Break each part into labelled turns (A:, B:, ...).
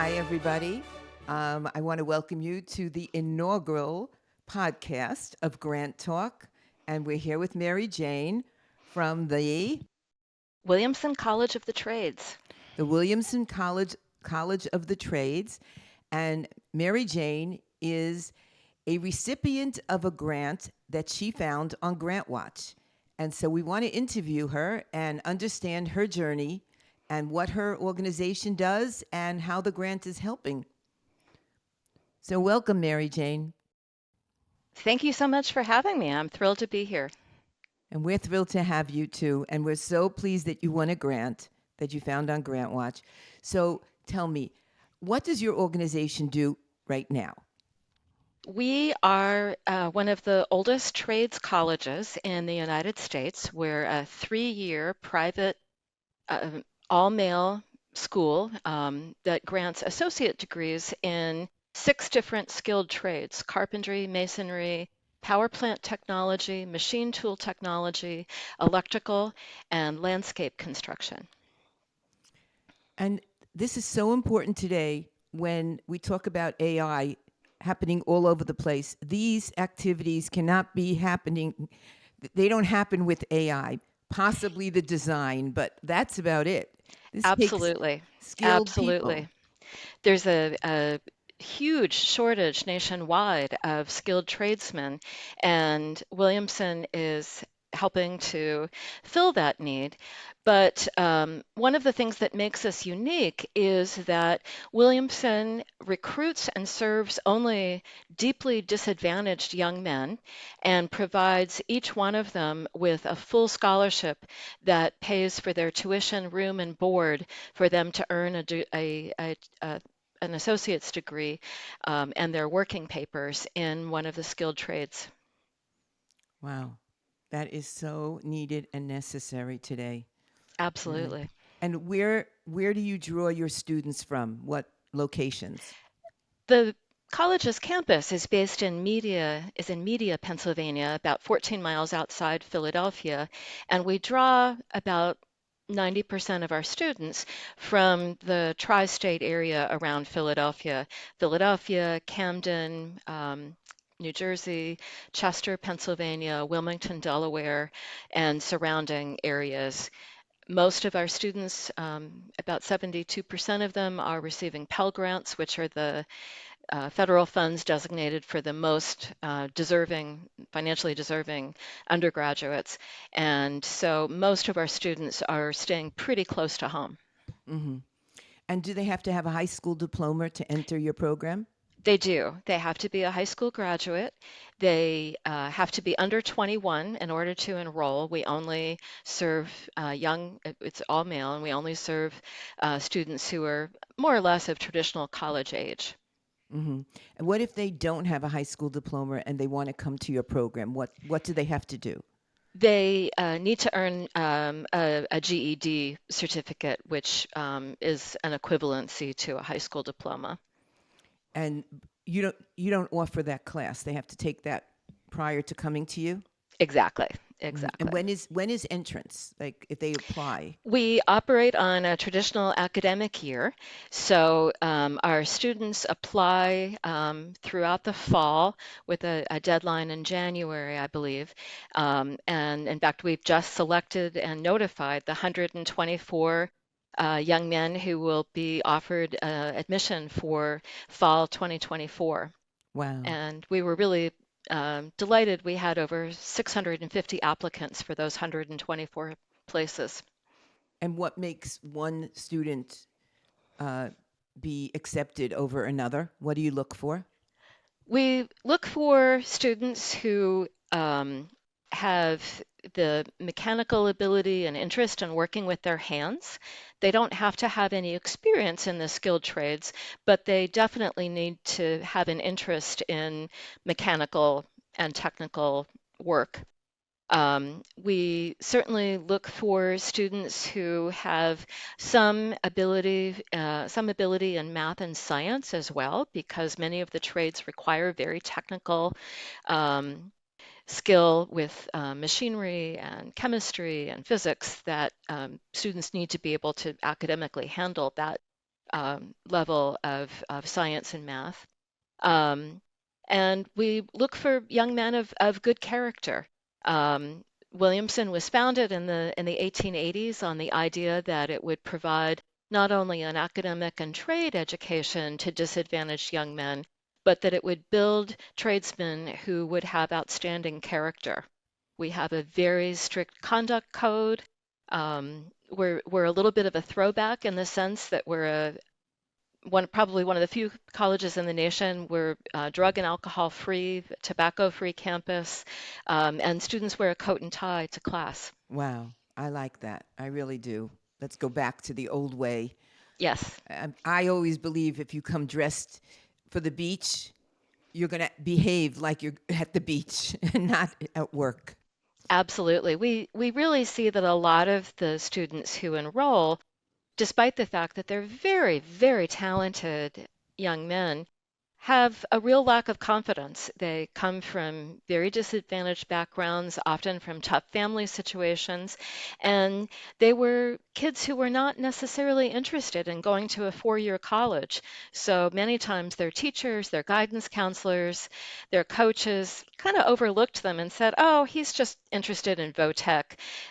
A: Hi, everybody. I want to welcome you to the inaugural podcast of GrantTalk. And we're here with Mary Jane from
B: Williamson College of the Trades.
A: the Williamson College of the Trades. And Mary Jane is a recipient of a grant that she found on GrantWatch. And so we want to interview her and understand her journey and what her organization does and how the grant is helping. So welcome, Mary Jane.
B: Thank you so much for having me. I'm thrilled to be here.
A: And we're thrilled to have you too. And we're so pleased that you won a grant that you found on GrantWatch. So tell me, what does your organization do right now?
B: We are one of the oldest trades colleges in the United States. We're a 3-year private, uh, all-male school that grants associate degrees in 6 different skilled trades: carpentry, masonry, power plant technology, machine tool technology, electrical, and landscape construction.
A: And this is so important today when we talk about AI happening all over the place. These activities cannot be happening, they don't happen with AI, possibly the design, but that's about it. This takes
B: Absolutely.
A: skilled people.
B: Absolutely. There's a huge shortage nationwide of skilled tradesmen, and Williamson is helping to fill that need. But one of the things that makes us unique is that Williamson recruits and serves only deeply disadvantaged young men and provides each one of them with a full scholarship that pays for their tuition, room, and board for them to earn an associate's degree and their working papers in one of the skilled trades.
A: Wow. That is so needed and necessary today. Really.
B: Absolutely.
A: And where do you draw your students from? What locations?
B: The college's campus is in Media, Pennsylvania, about 14 miles outside Philadelphia, and we draw about 90% of our students from the tri-state area around Philadelphia, Camden, New Jersey, Chester, Pennsylvania, Wilmington, Delaware, and surrounding areas. Most of our students, about 72% of them, are receiving Pell Grants, which are the federal funds designated for the most financially deserving undergraduates. And so most of our students are staying pretty close to home.
A: Hmm. And do they have to have a high school diploma to enter your program?
B: They do. They have to be a high school graduate. They have to be under 21 in order to enroll. We only serve it's all male, and we only serve students who are more or less of traditional college age.
A: Hmm. And what if they don't have a high school diploma and they want to come to your program? What do they have to do?
B: They need to earn a GED certificate, which is an equivalency to a high school diploma.
A: And you don't offer that class. They have to take that prior to coming to you.
B: Exactly,
A: Hmm. And
B: exactly.
A: when is entrance? Like if they apply.
B: We operate on a traditional academic year, so our students apply throughout the fall with a deadline in January, I believe. And in fact, we've just selected and notified the 124 young men who will be offered admission for fall 2024.
A: Wow.
B: And we were really delighted. We had over 650 applicants for those 124 places.
A: And what makes one student uh, be accepted over another? What do you look for?
B: We look for students who have the mechanical ability and interest in working with their hands. They don't have to have any experience in the skilled trades, but they definitely need to have an interest in mechanical and technical work. We certainly look for students who have some ability in math and science as well, because many of the trades require very technical um, skill with machinery and chemistry and physics that students need to be able to academically handle that level of science and math. Um, and we look for young men of good character. Um, Williamson was founded in the 1880s on the idea that it would provide not only an academic and trade education to disadvantaged young men, but that it would build tradesmen who would have outstanding character. We have a very strict conduct code. We're a little bit of a throwback in the sense that we're probably one of the few colleges in the nation. We're drug and alcohol free, tobacco free campus, and students wear a coat and tie to class.
A: Wow, I like that. I really do. Let's go back to the old way.
B: Yes,
A: I always believe if you come dressed for the beach, you're going to behave like you're at the beach and not at work.
B: absolutely. We really see that a lot of the students who enroll, despite the fact that they're very, very talented young men, have a real lack of confidence. They come from very disadvantaged backgrounds, often from tough family situations, and they were kids who were not necessarily interested in going to a four-year college. So many times their teachers, their guidance counselors, their coaches kind of overlooked them and said, "Oh, he's just interested in VOTech,"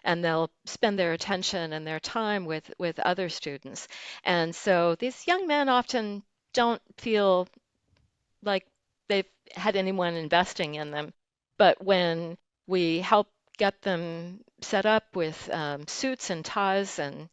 B: and they'll spend their attention and their time with other students. And so these young men often don't feel like they've had anyone investing in them. But when we help get them set up with suits and ties and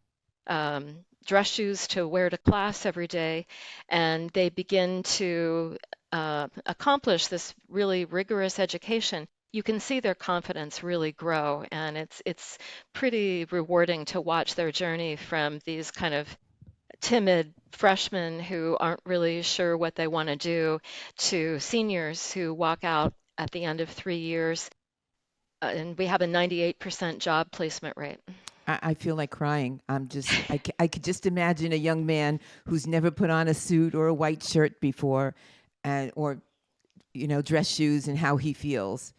B: dress shoes to wear to class every day, and they begin to accomplish this really rigorous education, you can see their confidence really grow, and it's pretty rewarding to watch their journey from these kind of timid freshmen who aren't really sure what they want to do to seniors who walk out at the end of 3 years, and we have a 98% job placement rate.
A: I feel like crying. I could just imagine a young man who's never put on a suit or a white shirt before, and or dress shoes, and how he feels.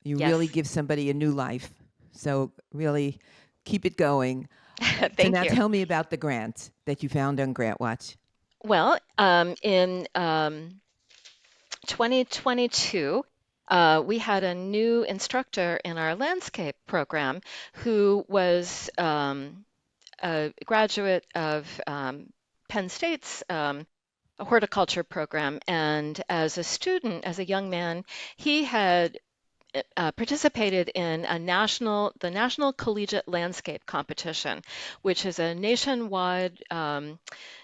A: You really
B: Yes.
A: give somebody a new life. So really keep it going. So
B: Thank
A: now
B: you.
A: tell me about the grant that you found on GrantWatch.
B: Well, in 2022, we had a new instructor in our landscape program who was a graduate of Penn State's horticulture program. And as a student, as a young man, he had participated in the National Collegiate Landscape Competition, which is a nationwide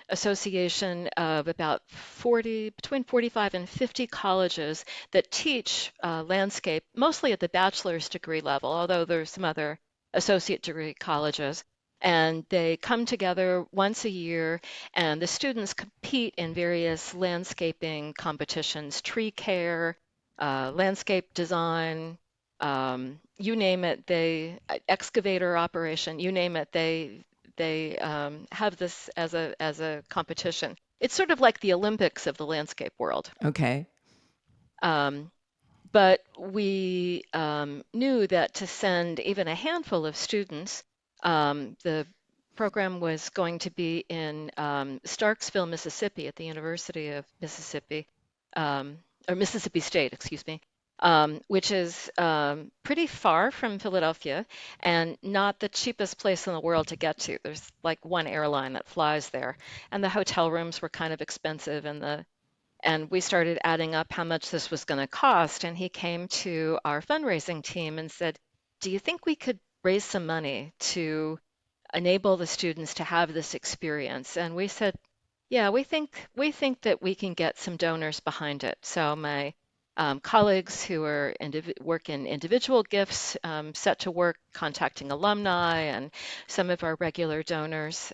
B: association of about between 45 and 50 colleges that teach landscape, mostly at the bachelor's degree level, although there's some other associate degree colleges. And they come together once a year, and the students compete in various landscaping competitions, tree care, landscape design, you name it, excavator operation, you name it, they have this as a competition. It's sort of like the Olympics of the landscape world.
A: Okay.
B: Um, but we knew that to send even a handful of students, the program was going to be in Starksville, Mississippi, at the University of Mississippi, or Mississippi State, excuse me, which is pretty far from Philadelphia and not the cheapest place in the world to get to. There's like one airline that flies there, and the hotel rooms were kind of expensive, and we started adding up how much this was going to cost. And he came to our fundraising team and said, "Do you think we could raise some money to enable the students to have this experience?" And we said, "Yeah, we think that we can get some donors behind it." So my colleagues who are work in individual gifts set to work contacting alumni and some of our regular donors.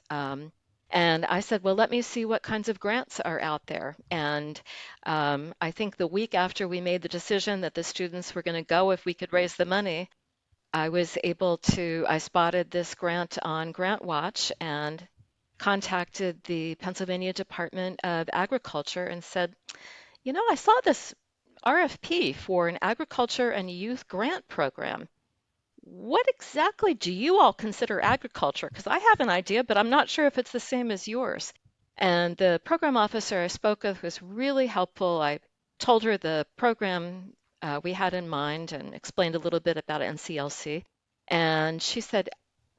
B: And I said, well, let me see what kinds of grants are out there. And I think the week after we made the decision that the students were going to go if we could raise the money, I spotted this grant on GrantWatch and contacted the Pennsylvania Department of Agriculture and said, I saw this RFP for an agriculture and youth grant program. What exactly do you all consider agriculture? Because I have an idea, but I'm not sure if it's the same as yours. And the program officer I spoke with was really helpful. I told her the program we had in mind and explained a little bit about NCLC. And she said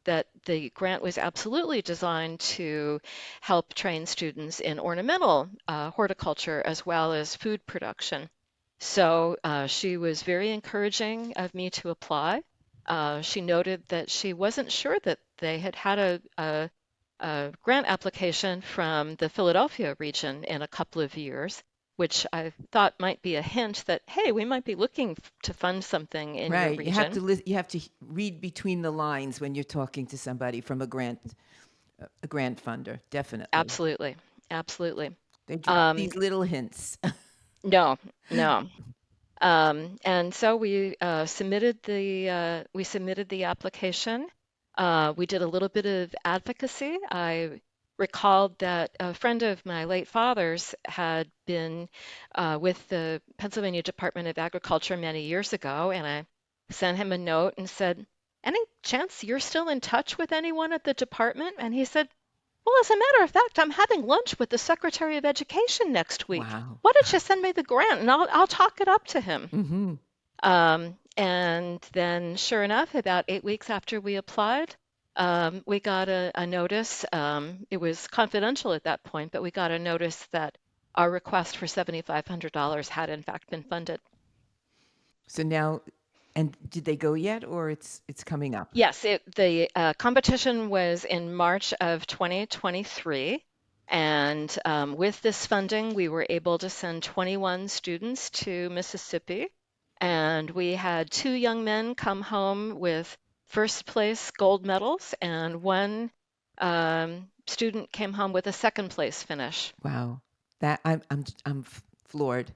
B: that the grant was absolutely designed to help train students in ornamental horticulture as well as food production. So she was very encouraging of me to apply. She noted that she wasn't sure that they had had a grant application from the Philadelphia region in a couple of years, which I thought might be a hint that, hey, we might be looking to fund something in your
A: Right. You have to
B: region.
A: you have to read between the lines when you're talking to somebody from a grant funder. Definitely.
B: Absolutely. Absolutely.
A: They drop
B: Um,
A: these little hints.
B: no, no. And so we submitted the application. We did a little bit of advocacy. I recalled that a friend of my late father's had been with the Pennsylvania Department of Agriculture many years ago, and I sent him a note and said, "Any chance you're still in touch with anyone at the department?" And he said, "Well, as a matter of fact, I'm having lunch with the Secretary of Education next week.
A: Wow.
B: Why don't you send me the grant and I'll talk it up to him?"
A: Hmm.
B: And then, sure enough, about 8 weeks after we applied, we got a notice. It was confidential at that point, but we got a notice that our request for $7,500 had in fact been funded.
A: So now, and did they go yet, or it's coming up?
B: Yes, the competition was in March of 2023. And with this funding, we were able to send 21 students to Mississippi. And we had two young men come home with first place gold medals, and one student came home with a second place finish.
A: Wow. That floored.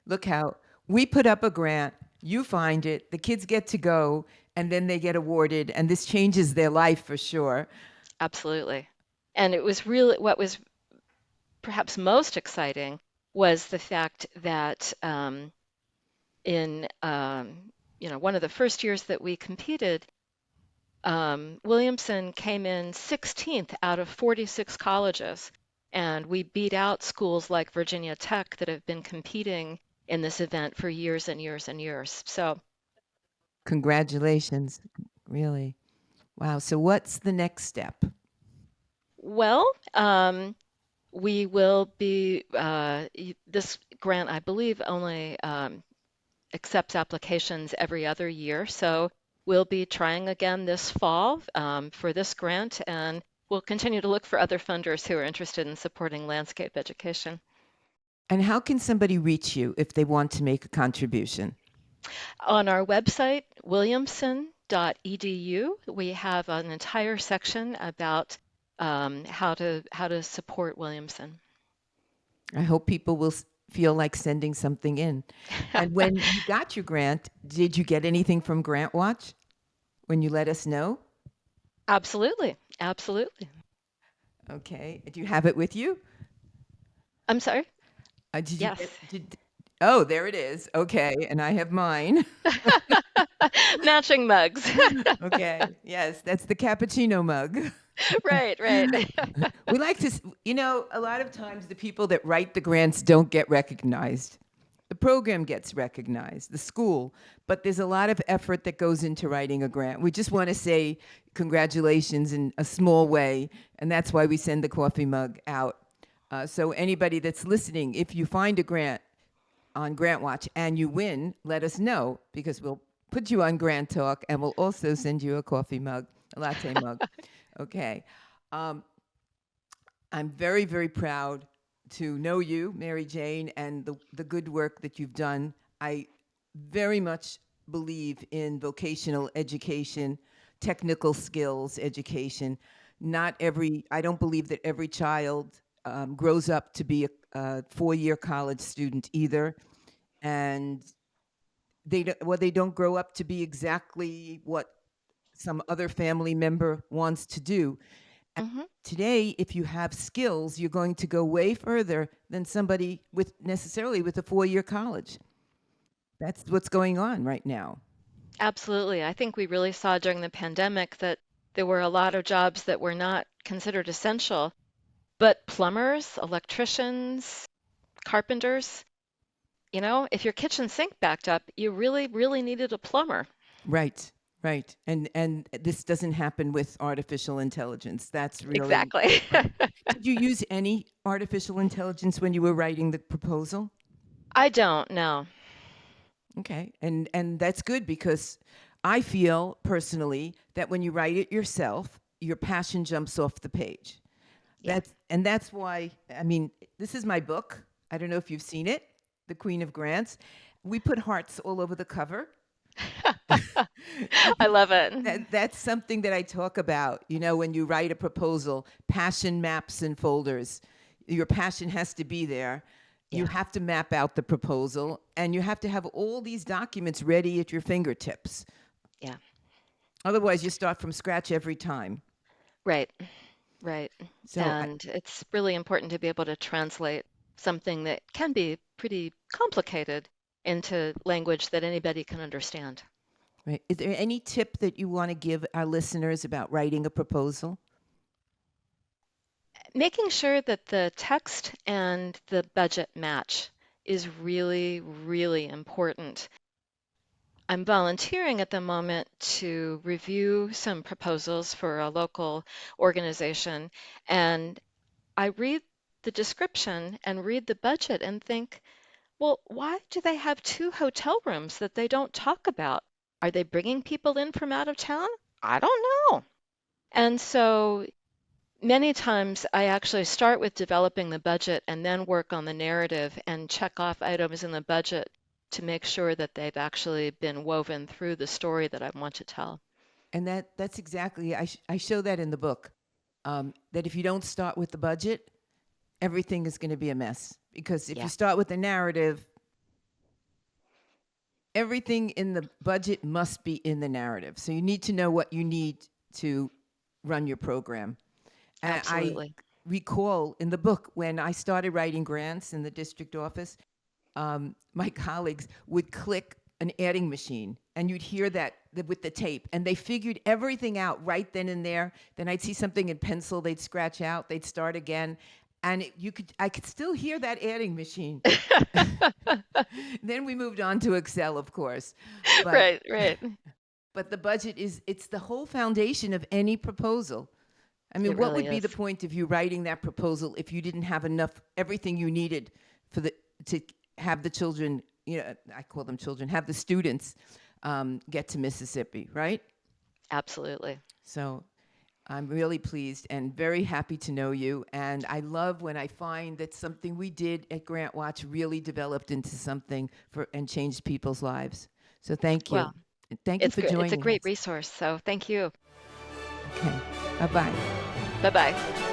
A: Look how we put up a grant, you find it, the kids get to go, and then they get awarded, and this changes their life for sure.
B: Absolutely. And it was really what was perhaps most exciting was the fact that in one of the first years that we competed, Williamson came in 16th out of 46 colleges, and we beat out schools like Virginia Tech that have been competing in this event for years and years and years. So,
A: Congratulations. Really. Wow. So what's the next step?
B: well, we will be, this grant, I believe, only accepts applications every other year. So we'll be trying again this fall for this grant, and we'll continue to look for other funders who are interested in supporting landscape education.
A: And how can somebody reach you if they want to make a contribution?
B: On our website, williamson.edu, we have an entire section about how to support Williamson.
A: I hope people will feel like sending something in. And when you got your grant, did you get anything from GrantWatch when you let us know?
B: Absolutely, absolutely.
A: Okay. Do you have it with you?
B: I'm sorry.
A: Did you
B: Yes.
A: get, did, oh, there it is. Okay. And I have mine.
B: Matching mugs.
A: Okay. Yes, that's the cappuccino mug.
B: Right, right.
A: We like to, a lot of times the people that write the grants don't get recognized. The program gets recognized, the school, but there's a lot of effort that goes into writing a grant. We just want to say congratulations in a small way, and that's why we send the coffee mug out. So anybody that's listening, if you find a grant on GrantWatch and you win, let us know because we'll put you on GrantTalk and we'll also send you a coffee mug, a latte mug. Okay. Um, I'm very, very proud to know you, Mary Jane, and the good work that you've done. I very much believe in vocational education, technical skills education. I don't believe that every child grows up to be a four-year college student either. And they don't grow up to be exactly what some other family member wants to do. And
B: Hmm.
A: today, if you have skills, you're going to go way further than somebody with necessarily with a four-year college. That's what's going on right now.
B: Absolutely. I think we really saw during the pandemic that there were a lot of jobs that were not considered essential, But plumbers, electricians, carpenters, if your kitchen sink backed up, you really, really needed a plumber.
A: Right, right. And this doesn't happen with artificial intelligence. That's really
B: Exactly.
A: right. Did you use any artificial intelligence when you were writing the proposal?
B: I don't know.
A: Okay. And that's good because I feel personally that when you write it yourself, your passion jumps off the page.
B: Yeah.
A: That's why, I mean, this is my book. I don't know if you've seen it, The Queen of Grants. We put hearts all over the cover.
B: I love it.
A: That's something that I talk about. You know, when you write a proposal, passion maps and folders. Your passion has to be there. You
B: Yeah.
A: have to map out the proposal, and you have to have all these documents ready at your fingertips.
B: Yeah.
A: Otherwise, you start from scratch every time.
B: Right. Right.
A: So,
B: And it's really important to be able to translate something that can be pretty complicated into language that anybody can understand.
A: right. Is there any tip that you want to give our listeners about writing a proposal?
B: Making sure that the text and the budget match is really, really important. I'm volunteering at the moment to review some proposals for a local organization, and I read the description and read the budget and think, well, why do they have two hotel rooms that they don't talk about? Are they bringing people in from out of town? I don't know. And so many times I actually start with developing the budget and then work on the narrative and check off items in the budget to make sure that they've actually been woven through the story that I want to tell.
A: And that's exactly, I show that in the book. That if you don't start with the budget, everything is going to be a mess. Because if you
B: Yeah,
A: start with the narrative, everything in the budget must be in the narrative. So you need to know what you need to run your program. And I
B: absolutely.
A: recall in the book when I started writing grants in the district office, my colleagues would click an adding machine and you'd hear that with the tape and they figured everything out right then and there. Then I'd see something in pencil, they'd scratch out, they'd start again. And I could still hear that adding machine. Then we moved on to Excel, of course. But
B: Right, right.
A: but the budget it's the whole foundation of any proposal. I mean,
B: It
A: what
B: really
A: would be
B: is.
A: the point of you writing that proposal if you didn't have enough everything you needed for the to have the children, I call them children, have the students get to Mississippi, right?
B: Absolutely.
A: So I'm really pleased and very happy to know you. And I love when I find that something we did at GrantWatch really developed into something and changed people's lives. So thank you.
B: Well,
A: And thank you
B: it's
A: for
B: good. It's a
A: joining
B: great
A: us.
B: resource. So thank you.
A: Okay. Bye bye.
B: Bye bye.